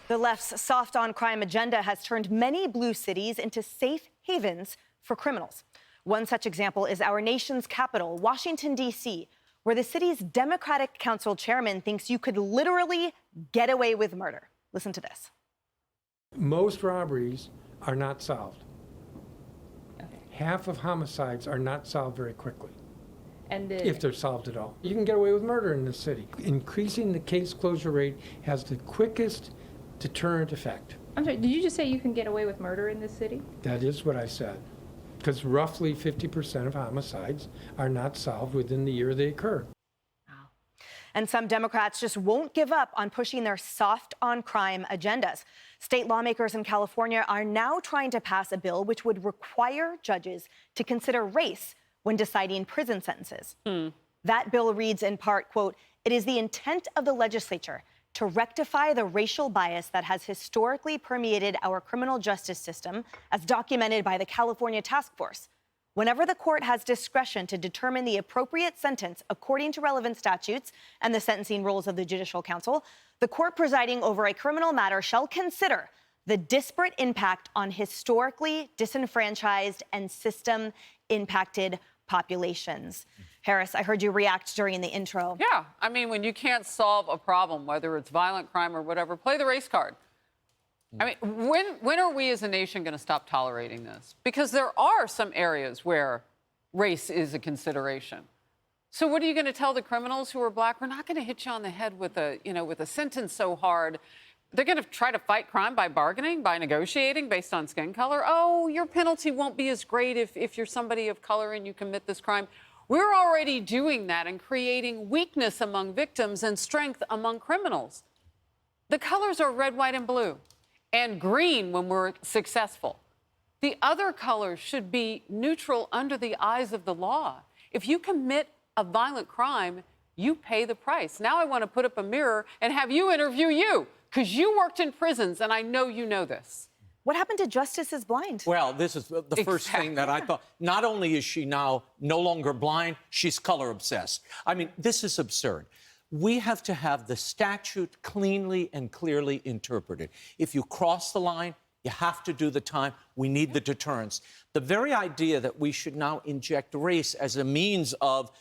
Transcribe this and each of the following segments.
The left's soft on crime agenda has turned many blue cities into safe havens for criminals. One such example is our nation's capital, Washington, D.C., where the city's Democratic Council chairman thinks you could literally get away with murder. Listen to this. Most robberies are not solved. Half of homicides are not solved very quickly, if they're solved at all. You can get away with murder in this city. Increasing the case closure rate has the quickest deterrent effect. I'm sorry, did you just say you can get away with murder in this city? That is what I said. Because roughly 50% of homicides are not solved within the year they occur. Wow. And some Democrats just won't give up on pushing their soft on crime agendas. State lawmakers in California are now trying to pass a bill which would require judges to consider race when deciding prison sentences. That bill reads in part, quote, "It is the intent of the legislature to rectify the racial bias that has historically permeated our criminal justice system, as documented by the California Task Force. Whenever the court has discretion to determine the appropriate sentence according to relevant statutes and the sentencing rules of the Judicial Council, the court presiding over a criminal matter shall consider the disparate impact on historically disenfranchised and system-impacted populations." Harris, I heard you react during the intro. Yeah, I mean, when you can't solve a problem, whether it's violent crime or whatever, play the race card. I mean, when are we as a nation going to stop tolerating this? Because there are some areas where race is a consideration. So what are you going to tell the criminals who are black? We're not going to hit you on the head with a sentence so hard. They're going to try to fight crime by bargaining, by negotiating based on skin color. Oh, your penalty won't be as great if you're somebody of color and you commit this crime. We're already doing that and creating weakness among victims and strength among criminals. The colors are red, white, and blue, and green when we're successful. The other colors should be neutral under the eyes of the law. If you commit a violent crime, you pay the price. Now I want to put up a mirror and have you interview you, because you worked in prisons, and I know you know this. What happened to Justice is Blind? Well, this is the first thing that I thought. Not only is she now no longer blind, she's color obsessed. I mean, this is absurd. We have to have the statute cleanly and clearly interpreted. If you cross the line, you have to do the time. We need the deterrence. The very idea that we should now inject race as a means of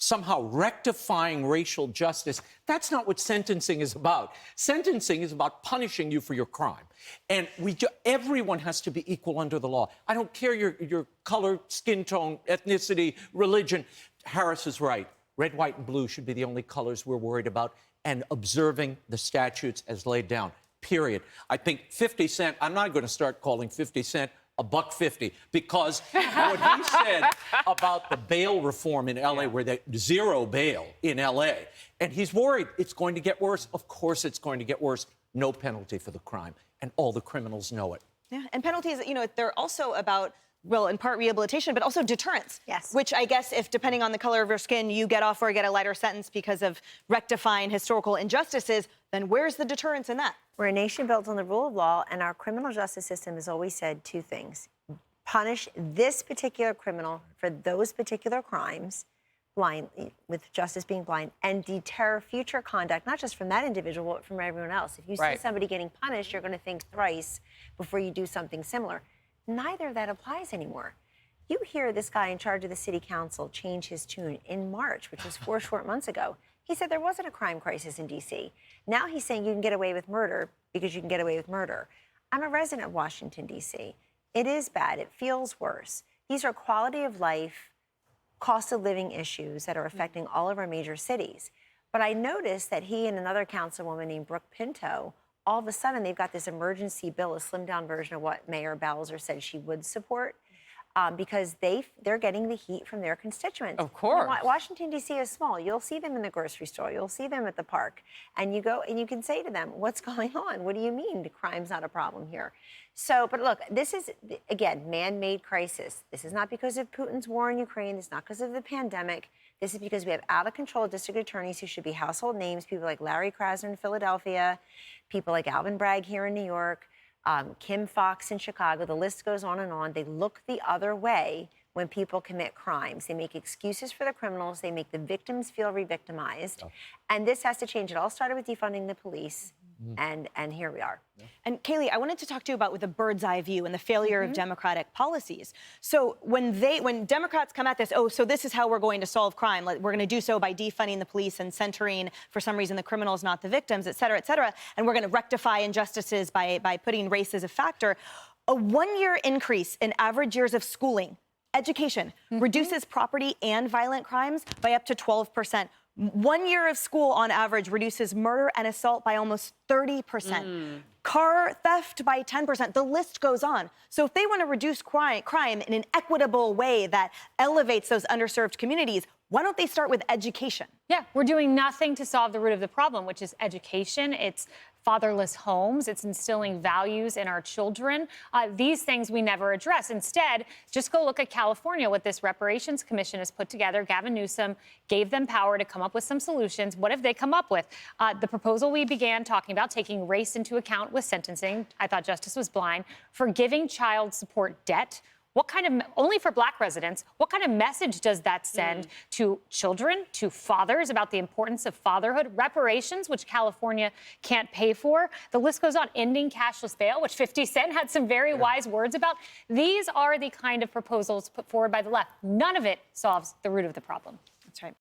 somehow rectifying racial justice, that's not what sentencing is about. Sentencing is about punishing you for your crime. And everyone has to be equal under the law. I don't care your color, skin tone, ethnicity, religion. Harris is right. Red, white, and blue should be the only colors we're worried about, and observing the statutes as laid down, period. I think 50 Cent, I'm not going to start calling 50 Cent $1.50, because what he said about the bail reform in L.A., where they zero bail in L.A., and he's worried it's going to get worse. Of course it's going to get worse. No penalty for the crime, and all the criminals know it. Yeah, and penalties, they're also about, well, in part rehabilitation, but also deterrence. Yes. Which I guess if, depending on the color of your skin, you get off or get a lighter sentence because of rectifying historical injustices, then where's the deterrence in that? We're a nation built on the rule of law, and our criminal justice system has always said two things. Punish this particular criminal for those particular crimes, blindly, with justice being blind, and deter future conduct, not just from that individual, but from everyone else. If you see somebody getting punished, you're going to think thrice before you do something similar. Neither of that applies anymore. You hear this guy in charge of the city council change his tune in March, which was 4 short months ago. He said there wasn't a crime crisis in D.C. Now he's saying you can get away with murder because you can get away with murder. I'm a resident of Washington, D.C. It is bad. It feels worse. These are quality of life, cost of living issues that are affecting all of our major cities. But I noticed that he and another councilwoman named Brooke Pinto, all of a sudden they've got this emergency bill, a slimmed-down version of what Mayor Bowser said she would support, because they're getting the heat from their constituents. Of course. Washington, D.C. is small. You'll see them in the grocery store. You'll see them at the park. And you go and you can say to them, what's going on? What do you mean the crime's not a problem here? So, but look, this is, again, man-made crisis. This is not because of Putin's war in Ukraine. It's not because of the pandemic. This is because we have out-of-control district attorneys who should be household names, people like Larry Krasner in Philadelphia, people like Alvin Bragg here in New York, Kim Foxx in Chicago. The list goes on and on. They look the other way when people commit crimes. They make excuses for the criminals. They make the victims feel re-victimized. Oh. And this has to change. It all started with defunding the police. And here we are. And Kaylee, I wanted to talk to you about with a bird's eye view and the failure of Democratic policies. So when Democrats come at this, oh, so this is how we're going to solve crime. We're going to do so by defunding the police and centering, for some reason, the criminals, not the victims, et cetera, and we're going to rectify injustices by putting race as a factor. A 1-year increase in average years of schooling, education, reduces property and violent crimes by up to 12%. 1 year of school on average reduces murder and assault by almost 30%. Car theft by 10%. The list goes on. So if they want to reduce crime in an equitable way that elevates those underserved communities, why don't they start with education? Yeah, we're doing nothing to solve the root of the problem, which is education. It's fatherless homes. It's instilling values in our children. These things we never address. Instead, just go look at California, what this reparations commission has put together. Gavin Newsom gave them power to come up with some solutions. What have they come up with? The proposal we began talking about, taking race into account with sentencing. I thought justice was blind. Forgiving child support debt. What kind of, only for Black residents, what kind of message does that send to children, to fathers about the importance of fatherhood? Reparations, which California can't pay for. The list goes on. Ending cashless bail, which 50 Cent had some very wise words about. These are the kind of proposals put forward by the left. None of it solves the root of the problem.